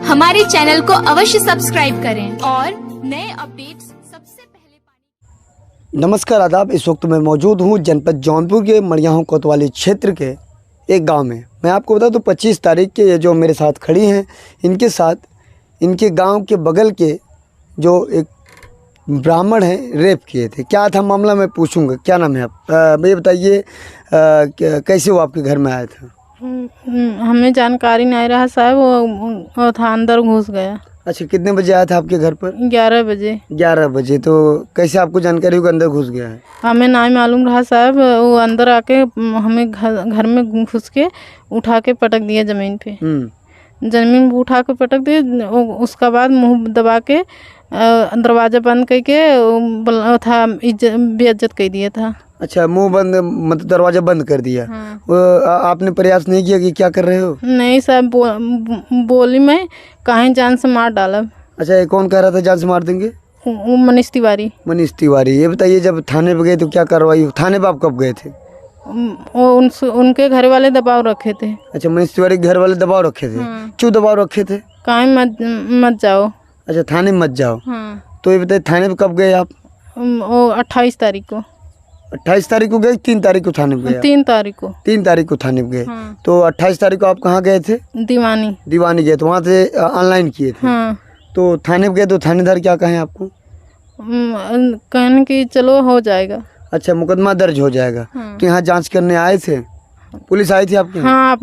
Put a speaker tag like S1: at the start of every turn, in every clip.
S1: हमारे चैनल को अवश्य सब्सक्राइब करें और नए अपडेट्स सबसे पहले पाने।
S2: नमस्कार आदाब। इस वक्त मैं मौजूद हूँ जनपद जौनपुर के मड़ियाहू कोतवाली क्षेत्र के एक गांव में। मैं आपको बता दूँ 25 तारीख के ये जो मेरे साथ खड़ी हैं, इनके साथ इनके गांव के बगल के जो एक ब्राह्मण हैं रेप किए थे। क्या था मामला मैं पूछूंगा। क्या नाम है आप? ये बताइए कैसे वो आपके घर में आया था?
S3: हमें जानकारी नहीं रहा साहब, वो था अंदर घुस गया।
S2: अच्छा, कितने बजे आया था आपके घर पर?
S3: 11 बजे।
S2: 11 बजे। तो कैसे आपको जानकारी हुई अंदर घुस गया है?
S3: हमें नहीं मालूम रहा साहब। वो अंदर आके हमें घर में घुस के उठा के पटक दिया ज़मीन पे। ज़मीन पे उठा के पटक दिए। उसका बाद मुंह दबा के दरवाज़ा बंद करके था बेइज्जत कर दिया था। अच्छा,
S2: मुंह बंद मतलब दरवाज़ा बंद कर दिया।
S3: हाँ।
S2: आपने प्रयास नहीं किया कि क्या कर रहे हो?
S3: नहीं साहब, बोली मैं कहीं जान से मार डाला। अच्छा,
S2: ये कौन कह रहा था जान से मार देंगे?
S3: मनीष तिवारी।
S2: मनीष तिवारी। ये बताइए जब थाने पे गए तो क्या कार्रवाई हुई? थाने पे आप कब गए थे?
S3: उनके घर वाले दबाव रखे थे।
S2: अच्छा, मनीष तिवारी के घर वाले दबाव रखे थे। क्यों दबाव रखे थे?
S3: कहीं मत जाओ।
S2: अच्छा, थाने में मत जाओ।
S3: हाँ।
S2: तो ये बताइए थाने पे कब गए आप?
S3: वो 28 तारीख को।
S2: 28 तारीख को गए? 3 तारीख को थाने पे गए?
S3: 3 तारीख को।
S2: 3 तारीख को थाने पे गए।
S3: हाँ।
S2: तो 28 तारीख को आप कहाँ गए थे? दीवानी गए। तो वहाँ से ऑनलाइन किए थे।
S3: हाँ।
S2: तो थाने पे गए तो थानेदार क्या कहें आपको?
S3: कहने कि चलो हो जाएगा।
S2: अच्छा, मुकदमा दर्ज हो जाएगा।
S3: हाँ।
S2: तो यहाँ जांच करने आए थे? पुलिस आई थी आपके?
S3: हाँ, आप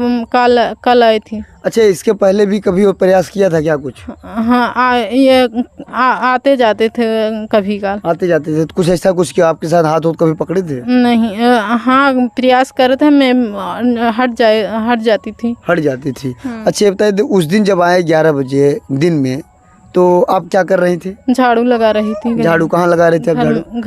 S3: कल आई थी।
S2: अच्छा, इसके पहले भी कभी वो प्रयास किया था क्या कुछ?
S3: हाँ, ये आते जाते थे कभी काल।
S2: आते जाते थे। तो कुछ ऐसा कुछ किया आपके साथ? हाथ कभी पकड़े थे?
S3: नहीं। हाँ, प्रयास कर रहे थे। मैं हट जाती थी।
S2: हाँ। अच्छा, बताइए उस दिन जब आए 11 बजे दिन में, तो आप क्या कर रही थी?
S3: झाड़ू लगा रही थी।
S2: झाड़ू कहाँ लगा रहे थे आप? झाड़ू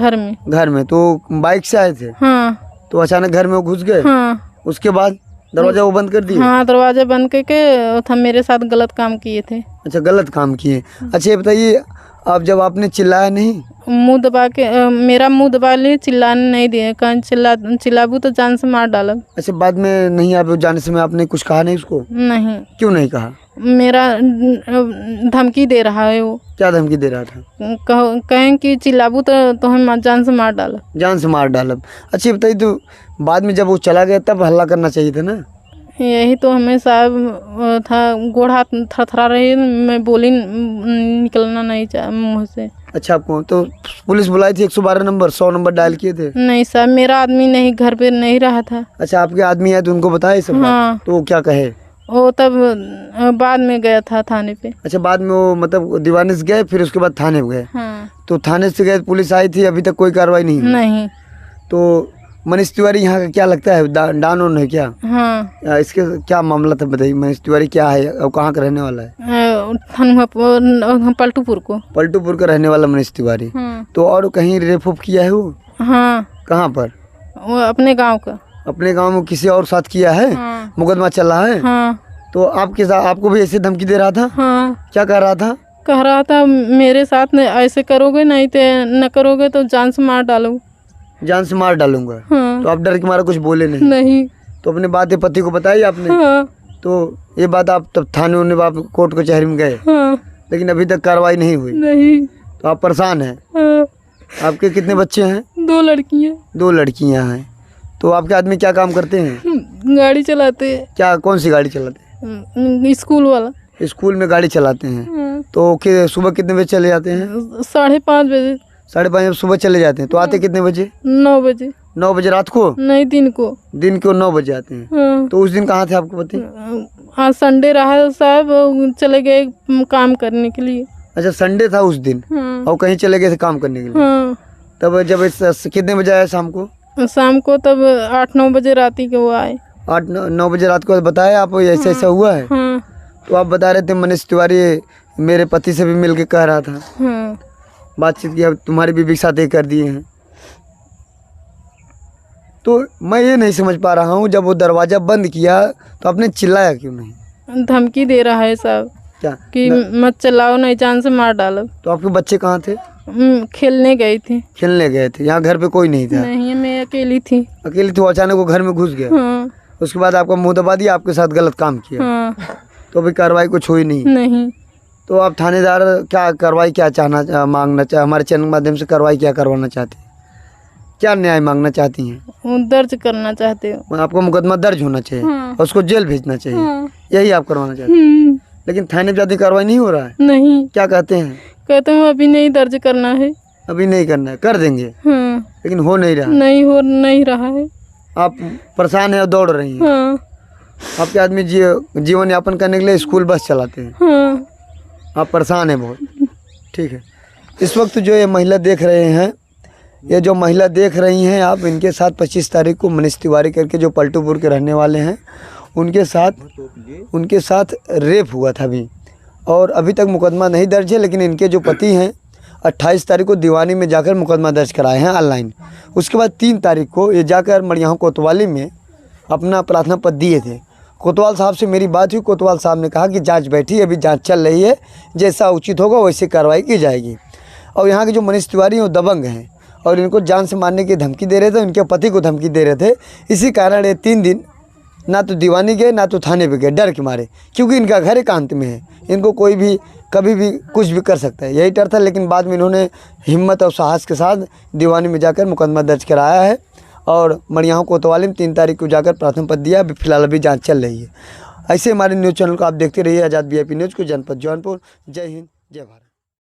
S2: घर में। तो बाइक से आए थे? हाँ। तो अचानक घर में वो घुस गए? हाँ। उसके बाद दरवाजा वो बंद कर दिया?
S3: हाँ, दरवाजा बंद करके था मेरे साथ गलत काम किए थे।
S2: अच्छा, गलत काम किए। अच्छा, ये बताइए अब जब आपने चिल्लाया नहीं?
S3: मुंह दबा के मेरा मुंह दबा लिए, चिल्लाने नहीं दिए। कहीं चिल्लाबू तो जान से मार डाला।
S2: अच्छा, बाद में नहीं आप जाने से में आपने कुछ कहा नहीं उसको?
S3: नहीं।
S2: क्यों नहीं कहा?
S3: मेरा धमकी दे रहा है वो।
S2: क्या धमकी दे रहा था?
S3: कहें कि चिल्लाबू तो हम जान से मार डाला।
S2: जान से मार डाला। अच्छा, बताइए तो बाद में जब वो चला गया तब हल्ला करना चाहिए था ना?
S3: यही तो हमें साहब था, गोड़ हाथ थरथरा रही। मैं बोली निकलना नहीं चाह मुँह से। अच्छा,
S2: आपको तो पुलिस बुलाई थी? 112 नंबर 100 नंबर डायल किए थे?
S3: नहीं साहब, मेरा आदमी नहीं घर पे नहीं रहा था।
S2: अच्छा, आपके आदमी है तो उनको बताया सब?
S3: हाँ।
S2: तो वो क्या कहे?
S3: वो तब बाद में गया था थाने पे।
S2: अच्छा, बाद में वो मतलब दीवाने से गए फिर उसके बाद थाने में गए?
S3: हाँ।
S2: तो थाने से गए, पुलिस आई थी, अभी तक कोई कार्रवाई नहीं? तो मनीष तिवारी यहाँ का क्या लगता है? डान ओन है क्या? हाँ। इसके क्या मामला था बताइए। मनीष तिवारी क्या है और कहाँ का रहने वाला है? पलटूपुर का रहने वाला मनीष तिवारी। हाँ। तो और कहीं रेप किया है वो? हाँ। कहाँ पर?
S3: वो अपने गांव का।
S2: अपने गांव में किसी और साथ किया है? हाँ। मुकदमा चल रहा है? हाँ। तो आपके साथ आपको भी ऐसे धमकी दे रहा था? हाँ। क्या कह रहा था?
S3: कह रहा था मेरे साथ ऐसे करोगे नहीं तो न करोगे तो जान से मार डालूंगा।
S2: जान से मार डालूंगा। हाँ। तो आप डर के मारा कुछ बोले नहीं?
S3: नहीं।
S2: तो अपनी बातें पति को बताई आपने? हाँ। तो ये बात आप तब थाने उन्हें आप कोर्ट कचहरी में गए? हाँ। लेकिन अभी तक कार्रवाई नहीं हुई?
S3: नहीं।
S2: तो आप परेशान हैं? हाँ। आपके कितने बच्चे हैं?
S3: 2 लड़कियां।
S2: 2 लड़कियां हैं। तो आपके आदमी क्या काम करते हैं?
S3: गाड़ी चलाते हैं।
S2: क्या, कौन सी गाड़ी चलाते
S3: हैं? स्कूल वाला।
S2: स्कूल में गाड़ी चलाते हैं। हाँ। तो सुबह कितने बजे चले जाते हैं?
S3: 5:30 बजे।
S2: 5:30 बजे सुबह चले जाते हैं। तो आते कितने बजे?
S3: 9 बजे।
S2: 9 बजे रात को?
S3: नहीं, दिन को।
S2: 9 बजे आते हैं। हाँ। तो उस दिन कहाँ थे आपके पति?
S3: हाँ, संडे रहा साहब, चले गए काम करने के लिए।
S2: अच्छा, संडे था उस दिन? हाँ। और कहीं चले गए थे काम करने के लिए?
S3: हाँ।
S2: तब जब कितने बजे आए शाम को?
S3: शाम को तब 8-9 बजे रात के वो आए।
S2: 8-9 बजे रात को बताया आप ऐसा ऐसा हुआ है? हाँ। तो आप बता रहे थे मनीष तिवारी मेरे पति से भी मिल के कह रहा था? हाँ। बातचीत की, अब तुम्हारी बीवी के साथ ये कर दिए हैं। तो मैं ये नहीं समझ पा रहा हूँ, जब वो दरवाज़ा बंद किया तो आपने चिल्लाया क्यों नहीं?
S3: धमकी दे रहा है साहब। क्या कि मत चलाओ नहीं जान से मार डालो। तो
S2: आपके बच्चे कहाँ थे?
S3: खेलने गए थे।
S2: खेलने गए थे? यहाँ घर पे कोई नहीं था?
S3: नहीं, मैं अकेली थी।
S2: अकेली थी? अचानक वो घर में घुस गया? हाँ। उसके बाद आपका मुंह दबा दिया, आपके साथ गलत काम किया? हाँ। तो अभी कार्रवाई कुछ हुई नहीं? तो आप थानेदार क्या कार्रवाई क्या मांगना हमारे चैनल के माध्यम से कार्रवाई क्या करवाना चाहते हैं, क्या न्याय मांगना चाहती हैं?
S3: वो दर्ज करना चाहते हो।
S2: आपको मुकदमा दर्ज होना चाहिए
S3: हाँ।
S2: और उसको जेल भेजना चाहिए,
S3: हाँ।
S2: यही आप करवाना चाहते हैं? लेकिन थाने पे ज़्यादा कार्रवाई नहीं हो रहा है।
S3: नहीं,
S2: क्या कहते हैं?
S3: कहते हैं अभी नहीं दर्ज करना है।
S2: अभी नहीं करना है, कर देंगे।
S3: हाँ।
S2: लेकिन हो नहीं रहा।
S3: नहीं रहा है।
S2: आप परेशान हैं और दौड़ रही हैं।
S3: हाँ।
S2: आपके आदमी जीवन यापन करने के लिए स्कूल बस चलाते हैं।
S3: हाँ।
S2: आप परेशान हैं बहुत। ठीक है, इस वक्त जो ये महिला देख रहे हैं, ये जो महिला देख रही हैं आप, इनके साथ 25 तारीख को मनीष तिवारी करके जो पलटूपुर के रहने वाले हैं, उनके साथ रेप हुआ था अभी, और अभी तक मुकदमा नहीं दर्ज है। लेकिन इनके जो पति हैं 28 तारीख को दीवानी में जाकर मुकदमा दर्ज कराए हैं ऑनलाइन। उसके बाद 3 तारीख को ये जाकर मड़ियाहू कोतवाली में अपना प्रार्थना पत्र दिए थे। कोतवाल साहब से मेरी बात हुई, कोतवाल साहब ने कहा कि जांच बैठी, अभी जांच चल रही है, जैसा उचित होगा वैसे कार्रवाई की जाएगी। और यहाँ के जो मनीष तिवारी हैं वो दबंग हैं और इनको जान से मारने की धमकी दे रहे थे, उनके पति को धमकी दे रहे थे। इसी कारण ये 3 दिन ना तो दीवानी गए ना तो थाने पे गए, डर के मारे, क्योंकि इनका घर एकांत में है, इनको कोई भी कभी भी कुछ भी कर सकता है, यही डर था। लेकिन बाद में इन्होंने हिम्मत और साहस के साथ दीवानी में जाकर मुकदमा दर्ज कराया है और मड़ियाहू कोतवाली में 3 तारीख को जाकर प्रार्थना पत्र दिया। अभी फिलहाल अभी जाँच चल रही है। ऐसे हमारे न्यूज़ चैनल को आप देखते रहिए, आज़ाद VIP न्यूज़ को, जनपद जौनपुर। जय हिंद, जय भारत।